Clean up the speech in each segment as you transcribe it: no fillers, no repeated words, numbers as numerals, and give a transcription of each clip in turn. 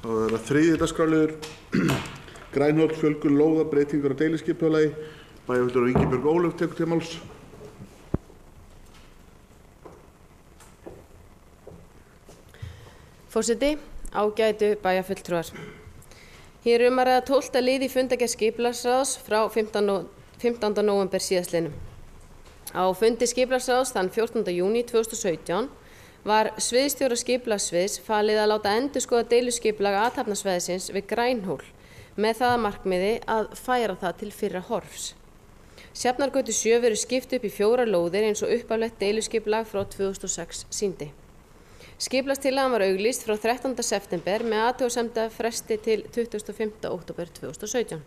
Það er að þriðji dagskrárliður Grænhóll, fjölgun lóða, breytingar á deiliskipulagi. Bæjarfulltrúi Ingibjörg Ólöf tekur til máls. Forseti, ágætu bæjarfulltrúar. Hér er að ræða 12. lið í fundargerð skipulagsráðs frá 15. nóvember síðastliðnum. Á fundi skipulagsráðs þann 14. júní 2017 var sviðsstjóra skipulagssviðs falið að láta endurskoða deiluskipulag athafnasvæðisins við Grænhól með það að markmiði að færa það til fyrra horfs. Sjafnargötu 7 verður skipt upp í 4 lóðir eins og upphaflegt deiluskipulag frá 2006 sýndi. Skipulagstillagan var auglýst frá 13. september með athugasemdafresti til 25. október 2017.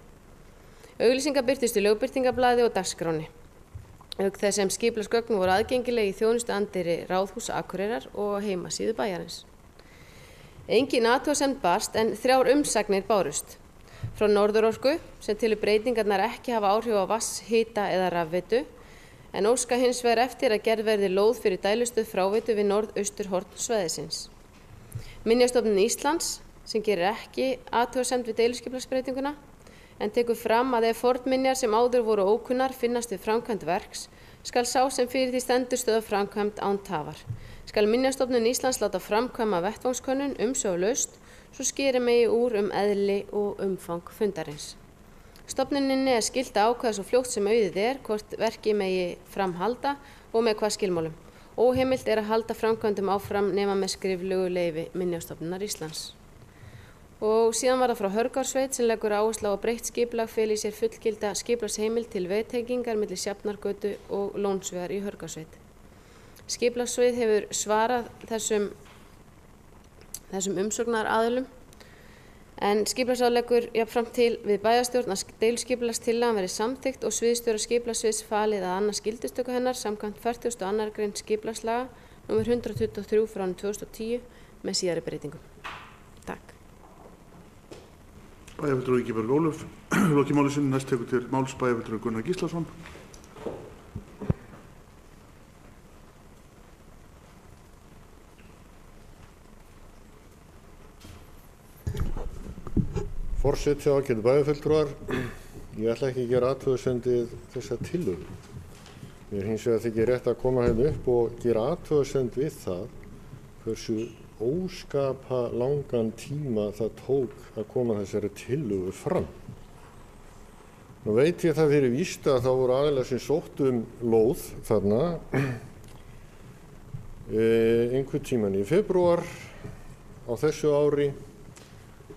Auglýsingar birtust í lögbirtingablaði og dagskránni. Auk þess sem skipulagsgögn voru aðgengileg í þjónustuanddyri Ráðhúss Akureyrar og heimasíðu bæjarins. Engin athugasemd barst en 3 umsagnir bárust. Frá Norðurorku sem telur breytingarnar ekki hafa áhrif á vatns, hita eða rafveitu, en óska hins vegar eftir að gerð verði lóð fyrir dælustöð fráveitu við norðausturhorn svæðisins. Minjastofnun Íslands, sem gerir ekki athugasemd við deiluskipulagsbreytinguna, en tekur fram að ef fornminjar sem áður voru ókunnar finnast við framkvæmd verks, skal sá sem fyrir því stendur stöðva framkvæmd án tafar. Skal Minjastofnun Íslands láta framkvæma vettvangskönnun umsvifalaust, svo skeri megi úr eðli og umfang fundarins. Stofnuninni er skylt að ákveða svo fljótt sem auðið hvort verki megi framhalda og með hvað skilmálum. Óheimilt er að halda framkvæmdum áfram nema með skriflegu leyfi Minjastofnunar Íslands. Og síðan var það frá Hörgársveit sem leggur áherslu á að breytt skipulag feli í sér fullgilda skipulagsheimild til vegtengingar milli Sjafnargötu og Lónsvegar í Hörgársveit. Skipulagssvið hefur svarað þessum umsóknaraðilum, en skipulagsráð leggur jafnframt til við bæjarstjórn að deiliskipulagstillagan verði samþykkt og sviðsstjóra skipulagssviðs falið að annast gildistöku hennar samkvæmt 42. grein skipulagslaga nr. 123 frá 2010 með síðari breytingum. Takk. Bæjarfulltrúi Ingibjörg Ólöf. Lokið máli sinni, næst tekur til máls bæjarfulltrúi Gunnar Gíslason. Forseti, ágætu bæjarfulltrúar, ég ætla ekki að gera athugasemd þessa tillögu. Mér hins vegar þykir rétt að koma hérna upp og gera athugasemd við það hversu óskapa langan tíma það tók að koma þessari tillögu fram. Nú veit ég það fyrir víst að þá voru aðilar sem sóttu lóð þarna einhvern tímann í febrúar á þessu ári.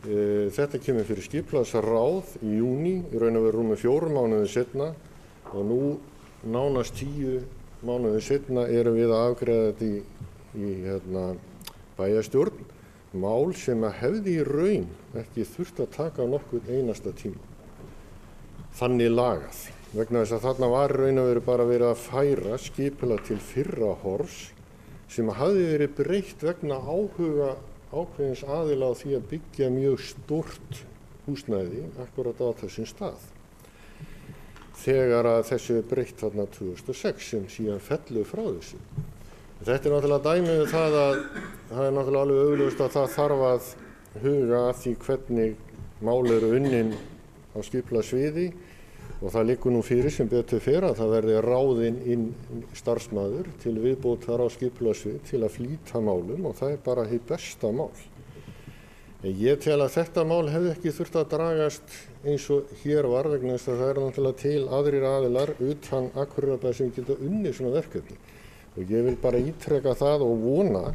Þetta kemur fyrir skipulagsráð í júní, í raun og veru rúmum 4 mánuði seinna og nú nánast 10 mánuði seinna erum við að afgreiða þetta í bæjarstjórn, mál sem að hefði í raun ekki þurft að taka nokkurn einasta tíma. Þannig lagað, vegna þess að þarna var raun og veru bara verið að færa skipulag til fyrra horfs sem hafði verið breytt vegna áhuga ákveðins aðila á því að byggja mjög stórt húsnæði akkurat á þessum stað. Þegar að þessu er breytt þarna 2006 sem síðan fellur frá þessu. Þetta er náttúrulega dæmi um það að það er náttúrulega alveg augljóst að það þarf að huga að því hvernig mál eru unnin á skipulagssviði og það liggur nú fyrir sem betur fer að það verði ráðinn inn starfsmaður til viðbótar á skipulagssvið til að flýta málum og það er bara hið besta mál. En ég tel að þetta mál hefði ekki þurft að dragast eins og hér var vegna þess að það er náttúrulega til aðrir aðilar utan Akureyrarbæjar sem geta unnið svona verkefni. Og ég vil bara ítreka það og vona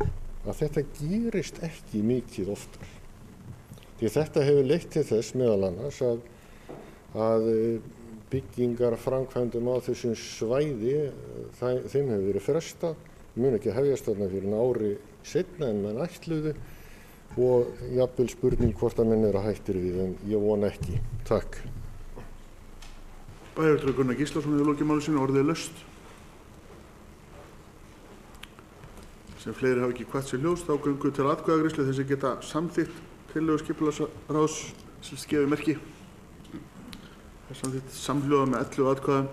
að þetta gerist ekki mikið oftar. Því þetta hefur leitt til þess meðal annars að byggingar framkvæmdum á þessum svæði, þeim hefur verið frestað, mun ekki hefjast þarna fyrir ári seinna en menn ætluðu og jafnvel spurning hvort að menn eru hættir við, en ég vona ekki. Takk. Bæjarfulltrúi Gunnar Gíslason hefur lokið máli sínu, orðið er laust. Sem fleiri hafa ekki hvatt sér hljóðs, þá göngum til atkvæðagreiðslu þess að geta samþykkt tillögu skipulagsráðs sem gefur merki. Það er samþykkt samhljóða með 11 atkvæðum.